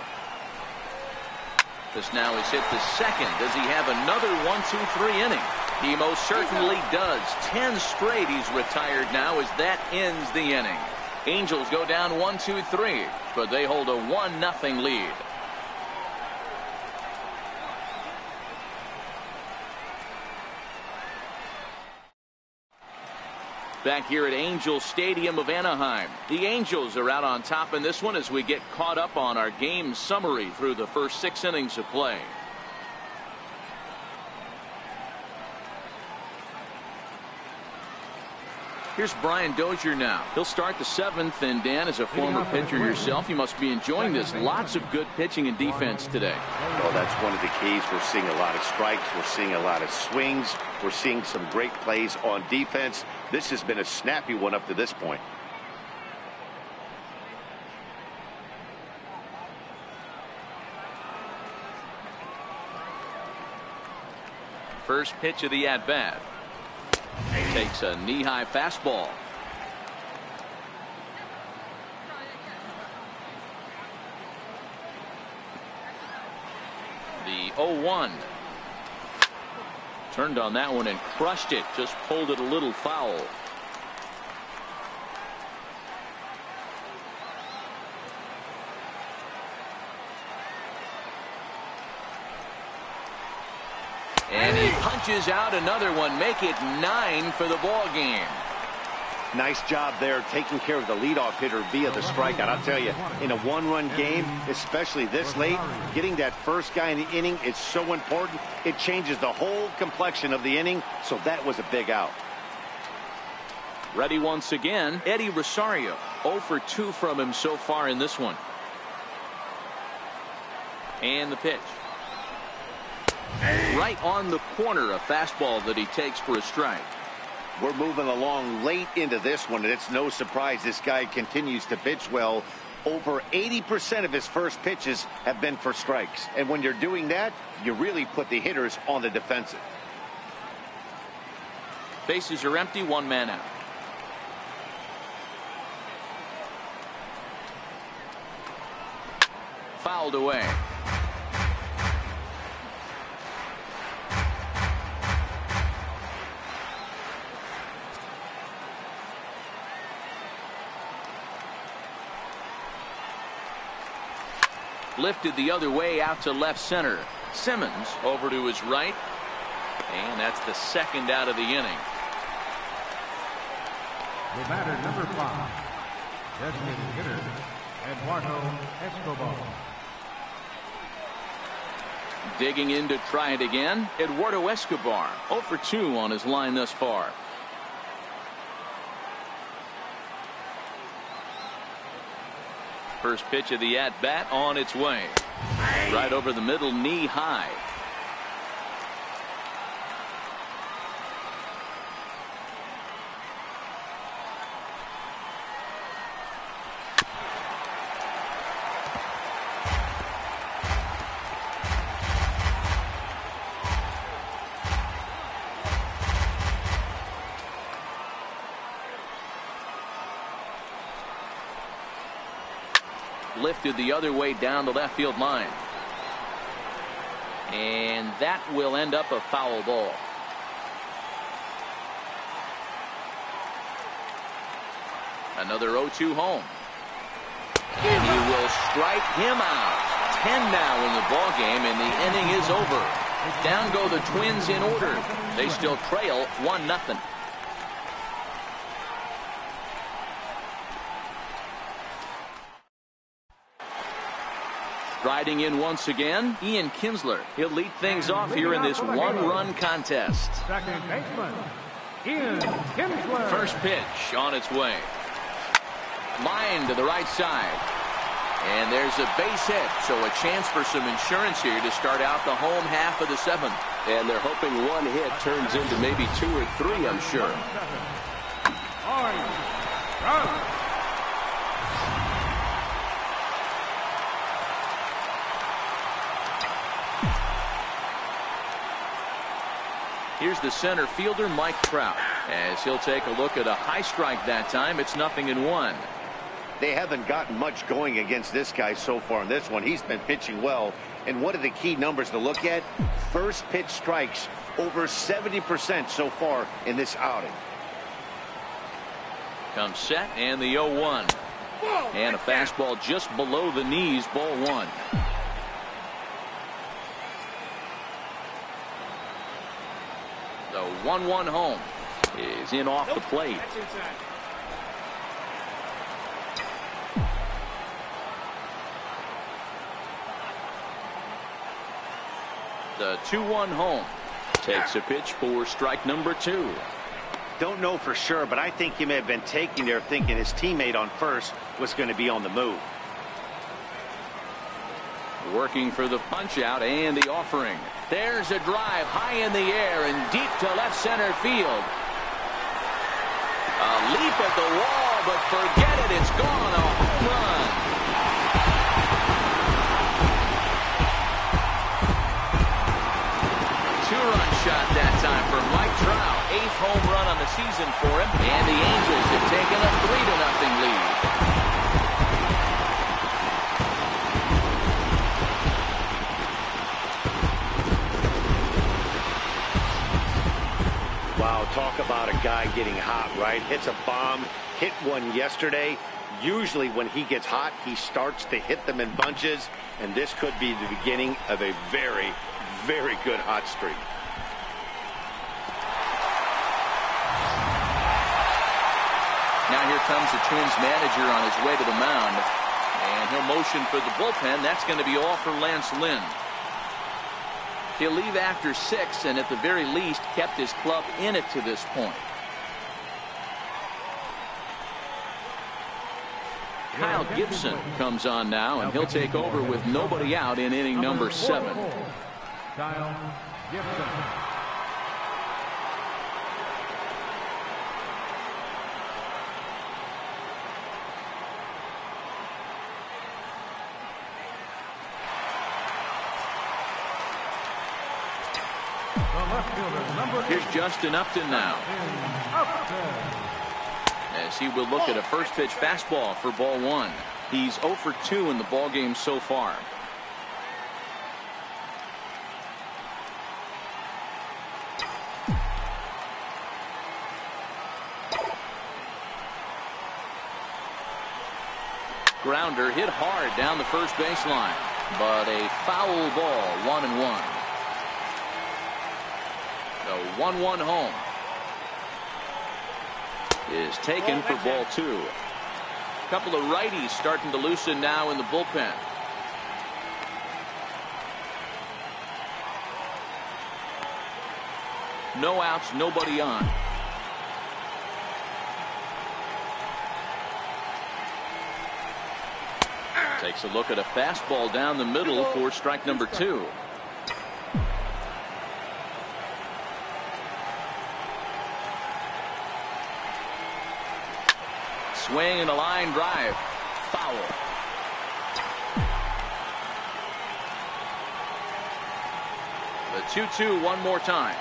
This now is hit to second. Does he have another 1-2-3 inning? He most certainly does. 10 straight he's retired now as that ends the inning. Angels go down 1-2-3, but they hold a 1-0 lead. Back here at Angel Stadium of Anaheim, the Angels are out on top in this one as we get caught up on our game summary through the first 6 innings of play. Here's Brian Dozier now. He'll start the 7th, and Dan, as a former pitcher yourself, you must be enjoying this. Lots of good pitching and defense today. Well, that's one of the keys. We're seeing a lot of strikes. We're seeing a lot of swings. We're seeing some great plays on defense. This has been a snappy one up to this point. First pitch of the at-bat. Takes a knee-high fastball. The 0-1. Turned on that one and crushed it. Just pulled it a little foul. And he punches out another one. Make it 9 for the ball game. Nice job there taking care of the leadoff hitter via the strikeout. I'll tell you, in a 1-run game, especially this late, getting that first guy in the inning is so important. It changes the whole complexion of the inning, so that was a big out. Ready once again, Eddie Rosario. 0 for 2 from him so far in this one. And the pitch. Right on the corner, a fastball that he takes for a strike. We're moving along late into this one, and it's no surprise this guy continues to pitch well. Over 80% of his first pitches have been for strikes. And when you're doing that, you really put the hitters on the defensive. Bases are empty, 1 man out. Fouled away. Lifted the other way out to left center. Simmons over to his right. And that's the second out of the inning. The batter, number 5, designated hitter, Eduardo Escobar. Digging in to try it again, Eduardo Escobar. 0 for 2 on his line thus far. First pitch of the at-bat on its way. Right over the middle, knee high. Lifted the other way down the left field line. And that will end up a foul ball. Another 0-2 home. And he will strike him out. 10 now in the ball game, and the inning is over. Down go the Twins in order. They still trail 1-0. Striding in once again, Ian Kinsler. He'll lead things off here in this one-run contest. Second baseman, Ian Kinsler. First pitch on its way. Line to the right side. And there's a base hit, so a chance for some insurance here to start out the home half of the seventh. And they're hoping one hit turns into maybe 2 or 3, I'm sure. Here's the center fielder, Mike Trout, as he'll take a look at a high strike that time. It's 0-1. They haven't gotten much going against this guy so far in this one. He's been pitching well. And what are the key numbers to look at? First pitch strikes over 70% so far in this outing. Comes set and the 0-1. And a fastball just below the knees, ball 1. The 1-1 home is in off the plate. The 2-1 home takes a pitch for strike number 2. Don't know for sure, but I think he may have been taking there thinking his teammate on first was going to be on the move. Working for the punch out and the offering. There's a drive high in the air and deep to left center field. A leap at the wall, but forget it, it's gone. A home run. Two-run shot that time for Mike Trout. 8th home run on the season for him. And the Angels have taken a 3-0 lead. Wow, talk about a guy getting hot, right? Hits a bomb, hit one yesterday. Usually when he gets hot, he starts to hit them in bunches, and this could be the beginning of a very, very good hot streak. Now here comes the Twins manager on his way to the mound, and he'll motion for the bullpen. That's going to be all for Lance Lynn. He'll leave after 6 and at the very least kept his club in it to this point. Kyle Gibson comes on now, and he'll take over with nobody out in inning number 7. Kyle Gibson. Here's Justin Upton now, as he will look at a first pitch fastball for ball 1. He's 0 for 2 in the ball game so far. Grounder hit hard down the first baseline, but a foul ball, 1-1. The 1-1 home is taken for ball 2. A couple of righties starting to loosen now in the bullpen. No outs, nobody on. Takes a look at a fastball down the middle for strike number 2. Swing and a line drive. Foul. The 2-2 one more time.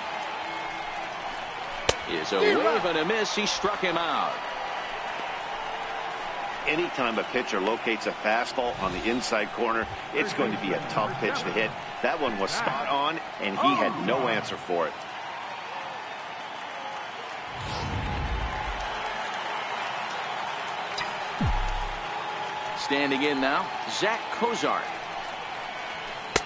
Is a wave and a miss. He struck him out. Anytime a pitcher locates a fastball on the inside corner, it's going to be a tough pitch to hit. That one was spot on, and he had no answer for it. Standing in now, Zach Cozart.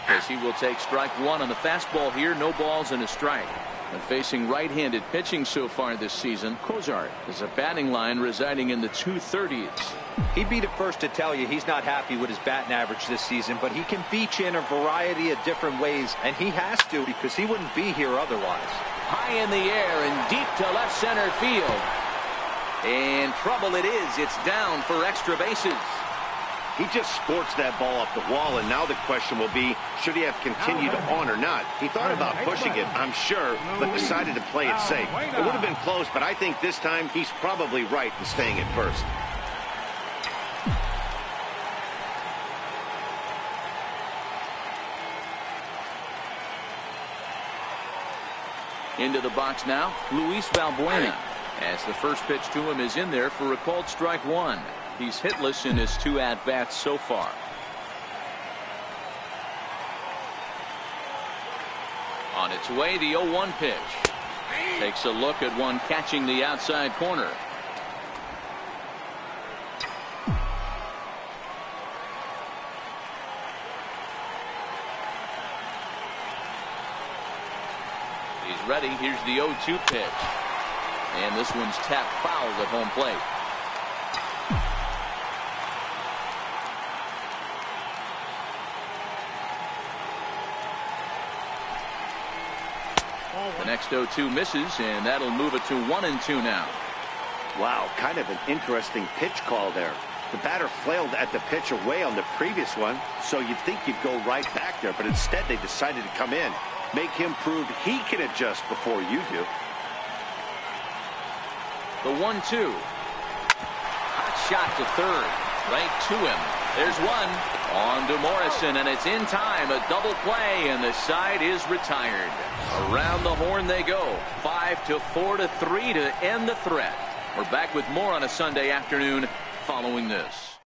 As he will take strike one on the fastball here. No balls and a strike. When facing right-handed pitching so far this season, Cozart has a batting line residing in the 230s. He'd be the first to tell you he's not happy with his batting average this season, but he can beat you in a variety of different ways, and he has to because he wouldn't be here otherwise. High in the air and deep to left center field. And trouble it is. It's down for extra bases. He just sports that ball up the wall, and now the question will be, should he have continued on or not? He thought about pushing it, I'm sure, but decided to play it safe. It would have been close, but I think this time he's probably right in staying at first. Into the box now, Luis Valbuena. As the first pitch to him is in there for a called strike one. He's hitless in his 2 at-bats so far. On its way, the 0-1 pitch. Takes a look at one catching the outside corner. He's ready. Here's the 0-2 pitch. And this one's tapped foul at home plate. The next 0-2 misses, and that'll move it to 1-2 now. Wow, kind of an interesting pitch call there. The batter flailed at the pitch away on the previous one, so you'd think you'd go right back there, but instead they decided to come in. Make him prove he can adjust before you do. The 1-2. Hot shot to third. Right to him. There's one. On to Morrison, and it's in time. A double play, and the side is retired. Around the horn they go. 5-4-3 to end the threat. We're back with more on a Sunday afternoon following this.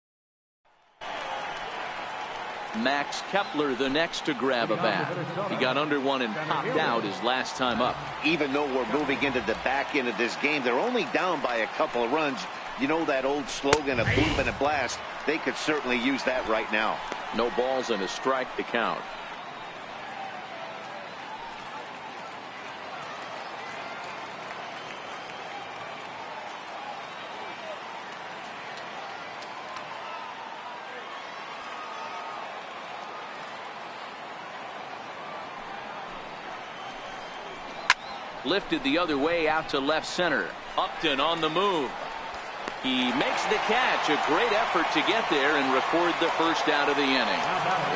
Max Kepler the next to grab a bat. He got under one and popped out his last time up. Even though we're moving into the back end of this game, they're only down by a couple of runs. You know that old slogan, a boom and a blast? They could certainly use that right now. No balls and a strike to count. Lifted the other way out to left center. Upton on the move. He makes the catch. A great effort to get there and record the first out of the inning.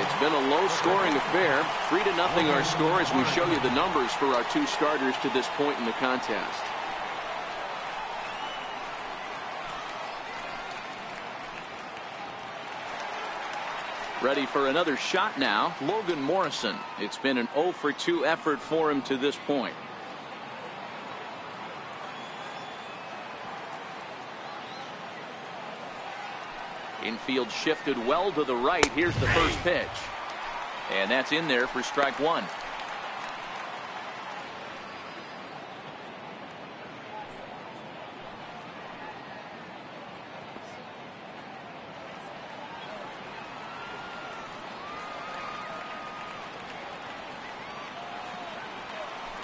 It's been a low-scoring affair. 3-0 our score as we show you the numbers for our 2 starters to this point in the contest. Ready for another shot now, Logan Morrison. It's been an 0-for-2 effort for him to this point. Infield shifted well to the right. Here's the first pitch. And that's in there for strike one.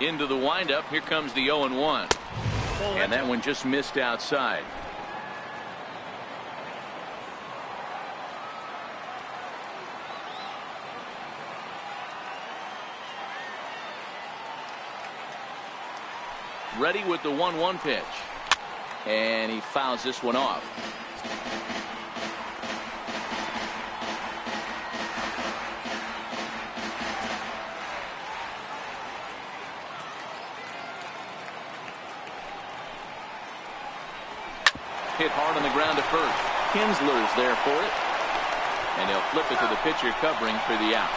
Into the windup. Here comes the 0-1. And that one just missed outside. Ready with the 1-1 pitch. And he fouls this one off. Hit hard on the ground to first. Kinsler's there for it. And he'll flip it to the pitcher covering for the out.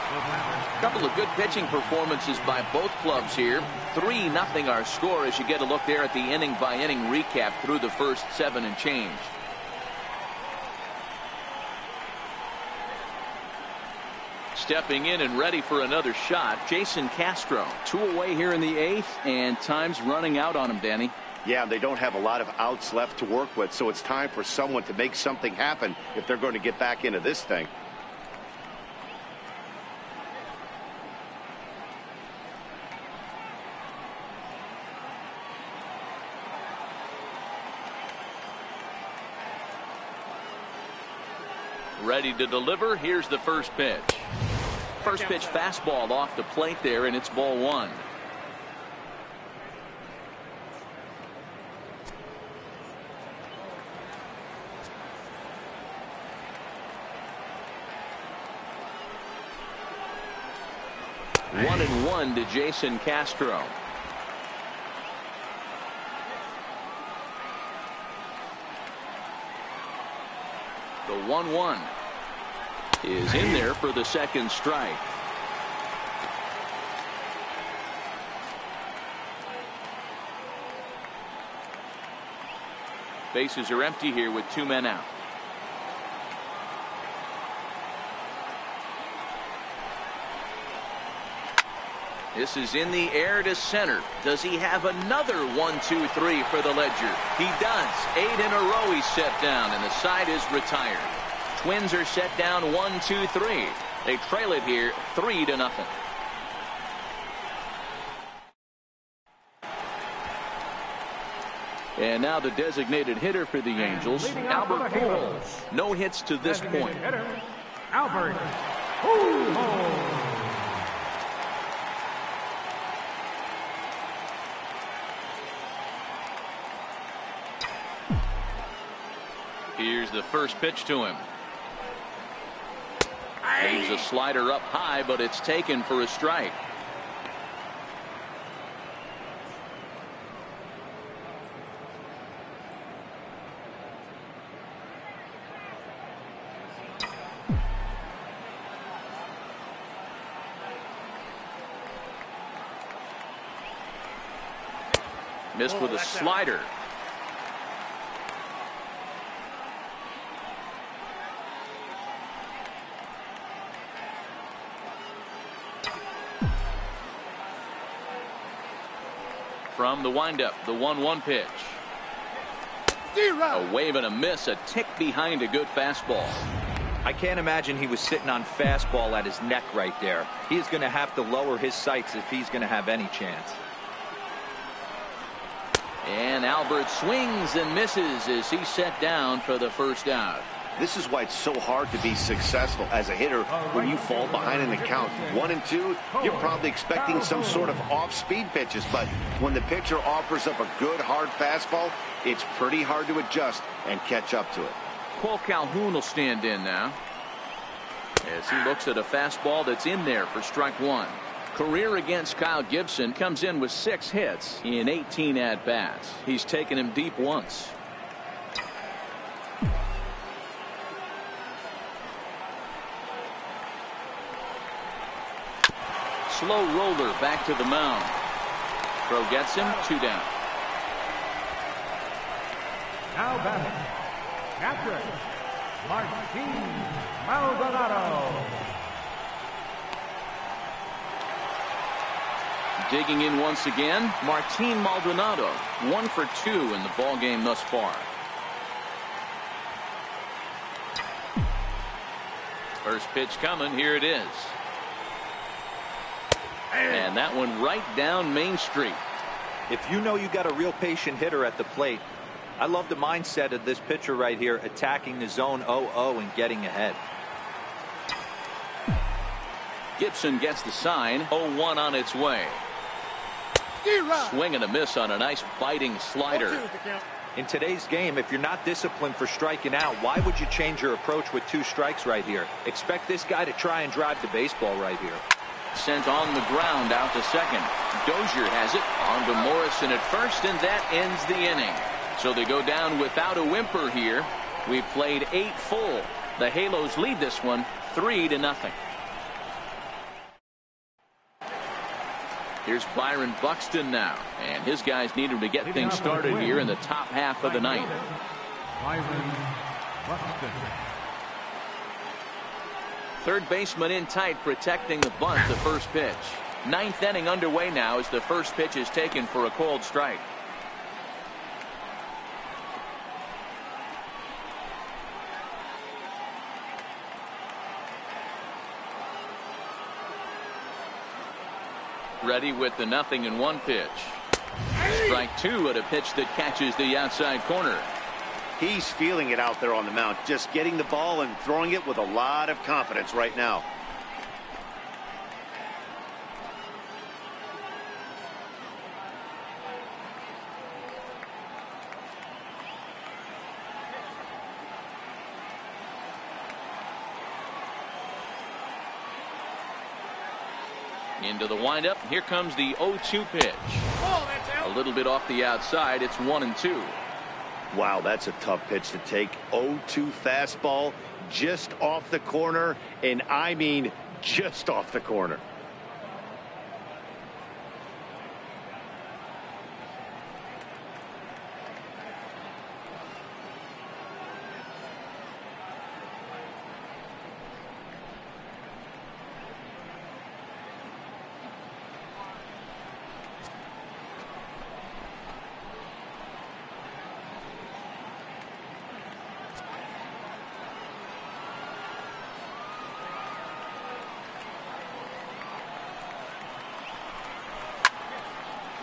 A couple of good pitching performances by both clubs here. 3-0 our score as you get a look there at the inning by inning recap through the first 7 and change. Stepping in and ready for another shot, Jason Castro. 2 away here in the 8th, and time's running out on him, Danny. Yeah, they don't have a lot of outs left to work with, so it's time for someone to make something happen if they're going to get back into this thing. Ready to deliver. Here's the first pitch. First pitch fastball off the plate there, and it's ball 1. One and 1 to Jason Castro. The 1-1 is in there for the second strike. Bases are empty here with 2 men out. This is in the air to center. Does he have another 1-2-3 for the ledger? He does. 8 in a row he's set down, and the side is retired. Twins are set down 1-2-3. They trail it here 3-0. And now the designated hitter for the Angels, Albert Pujols. No hits to this point. Albert Pujols. Here's the first pitch to him. Leaves a slider up high, but it's taken for a strike. Missed with a slider. From the windup, the 1-1 pitch. A wave and a miss, a tick behind a good fastball. I can't imagine he was sitting on fastball at his neck right there. He's going to have to lower his sights if he's going to have any chance. And Albert swings and misses as he's set down for the first out. This is why it's so hard to be successful as a hitter when you fall behind in the count 1-2. You're probably expecting some sort of off-speed pitches, but when the pitcher offers up a good hard fastball, it's pretty hard to adjust and catch up to it. Cole Calhoun will stand in now as he looks at a fastball that's in there for strike 1. Career against Kyle Gibson comes in with 6 hits in 18 at-bats. He's taken him deep once. Slow roller back to the mound. Throw gets him, 2 down. Now batting, Patrick Martin Maldonado. Digging in once again, Martin Maldonado, 1 for 2 in the ball game thus far. First pitch coming, here it is. And that one right down Main Street. If you know you got a real patient hitter at the plate, I love the mindset of this pitcher right here, attacking the zone 0-0 and getting ahead. Gibson gets the sign. 0-1 on its way. Swing and a miss on a nice biting slider. In today's game, if you're not disciplined for striking out, why would you change your approach with 2 strikes right here? Expect this guy to try and drive the baseball right here. Sent on the ground out to second. Dozier has it on to Morrison at first, and that ends the inning. So they go down without a whimper here. We've played 8 full. The Halos lead this one 3-0. Here's Byron Buxton now, and his guys need him to get things started here in the top half of the ninth. Byron Buxton. Third baseman in tight, protecting the bunt. The first pitch. Ninth inning underway now as the first pitch is taken for a called strike. Ready with the 0-1 pitch. Strike two at a pitch that catches the outside corner. He's feeling it out there on the mound, just getting the ball and throwing it with a lot of confidence right now. Into the windup. Here comes the 0-2 pitch. A little bit off the outside. It's 1-2. Wow, that's a tough pitch to take. 0-2 fastball just off the corner, and I mean just off the corner.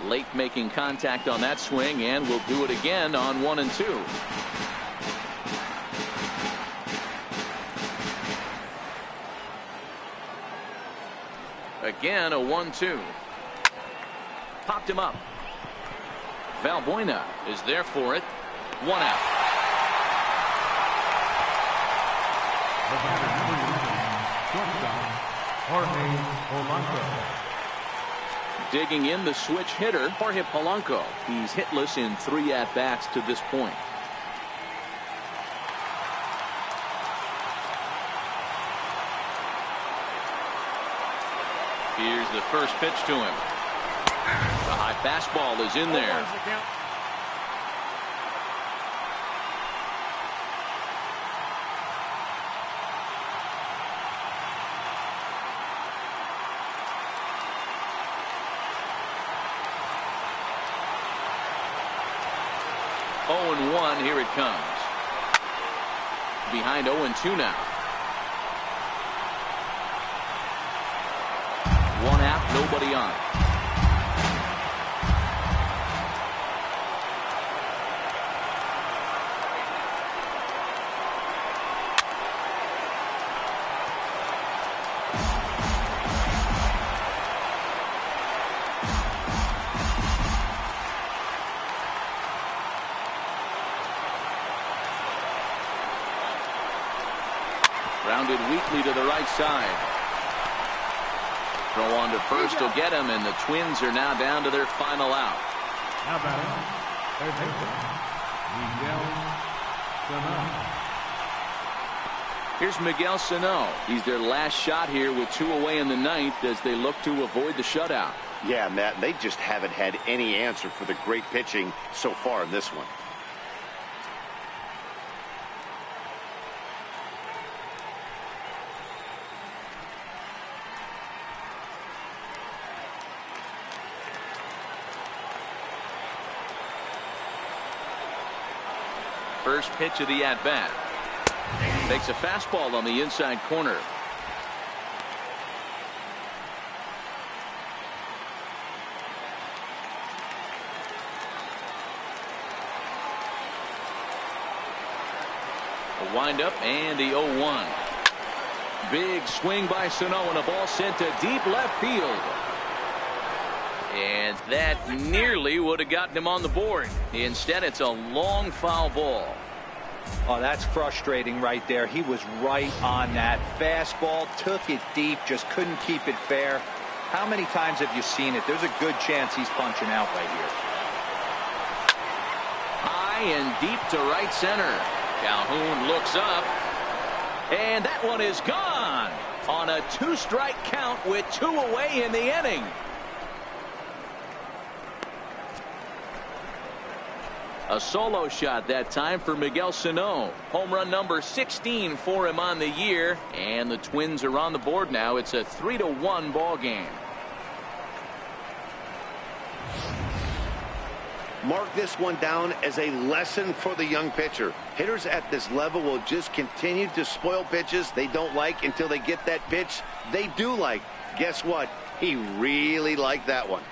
Late making contact on that swing, and will do it again on 1-2. Again a 1-2. Popped him up. Valbuena is there for it. 1 out. The batter, shortstop, Jorge. Digging in the switch hitter, Jorge Polanco. He's hitless in 3 at-bats to this point. Here's the first pitch to him. The high fastball is in there. Here it comes. Behind 0-2 now. 1 out, nobody on. Grounded weakly to the right side. Throw on to first will get him, and the Twins are now down to their final out. Now batting, third baseman, Miguel Sano. Here's Miguel Sano. He's their last shot here with 2 away in the ninth as they look to avoid the shutout. Yeah, Matt, they just haven't had any answer for the great pitching so far in this one. First pitch of the at-bat. Takes a fastball on the inside corner. A windup and the 0-1. Big swing by Sano, and a ball sent to deep left field. And that nearly would have gotten him on the board. Instead, it's a long foul ball. Oh, that's frustrating right there. He was right on that. Fastball, took it deep, just couldn't keep it fair. How many times have you seen it? There's a good chance he's punching out right here. High and deep to right center. Calhoun looks up, and that one is gone on a 2-strike count with 2 away in the inning. A solo shot that time for Miguel Sano. Home run number 16 for him on the year. And the Twins are on the board now. It's a 3-1 ball game. Mark this one down as a lesson for the young pitcher. Hitters at this level will just continue to spoil pitches they don't like until they get that pitch they do like. Guess what? He really liked that one.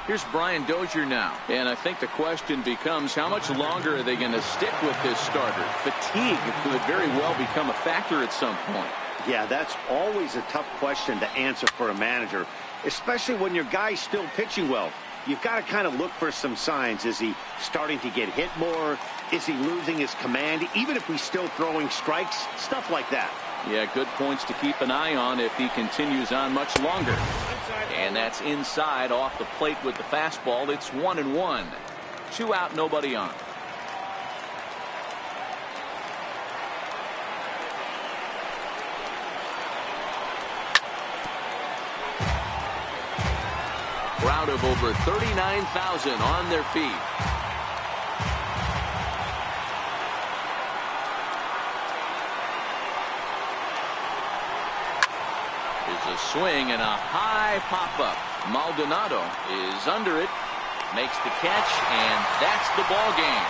Here's Brian Dozier now. And I think the question becomes, how much longer are they going to stick with this starter? Fatigue could very well become a factor at some point. Yeah, that's always a tough question to answer for a manager, especially when your guy's still pitching well. You've got to kind of look for some signs. Is he starting to get hit more? Is he losing his command, even if he's still throwing strikes? Stuff like that. Yeah, good points to keep an eye on if he continues on much longer. And that's inside off the plate with the fastball. It's 1-1. 2 out, nobody on. Crowd of over 39,000 on their feet. There's a swing and a high pop-up. Maldonado is under it, makes the catch, and that's the ball game.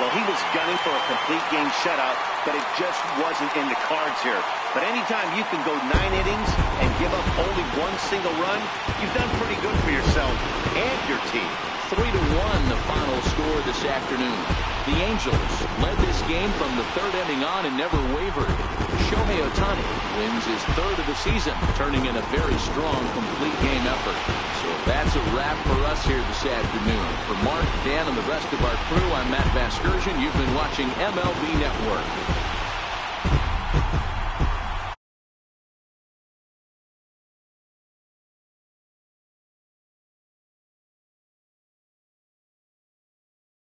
Well, he was gunning for a complete game shutout, but it just wasn't in the cards here. But anytime you can go 9 innings and give up only 1 single run, you've done pretty good for yourself and your team. 3-1 the final score this afternoon. The Angels led this game from the 3rd inning on and never wavered. Shohei Ohtani wins his 3rd of the season, turning in a very strong complete game effort. So that's a wrap for us here this afternoon. For Mark, Dan, and the rest of our crew, I'm Matt Vasgersian. You've been watching MLB Network.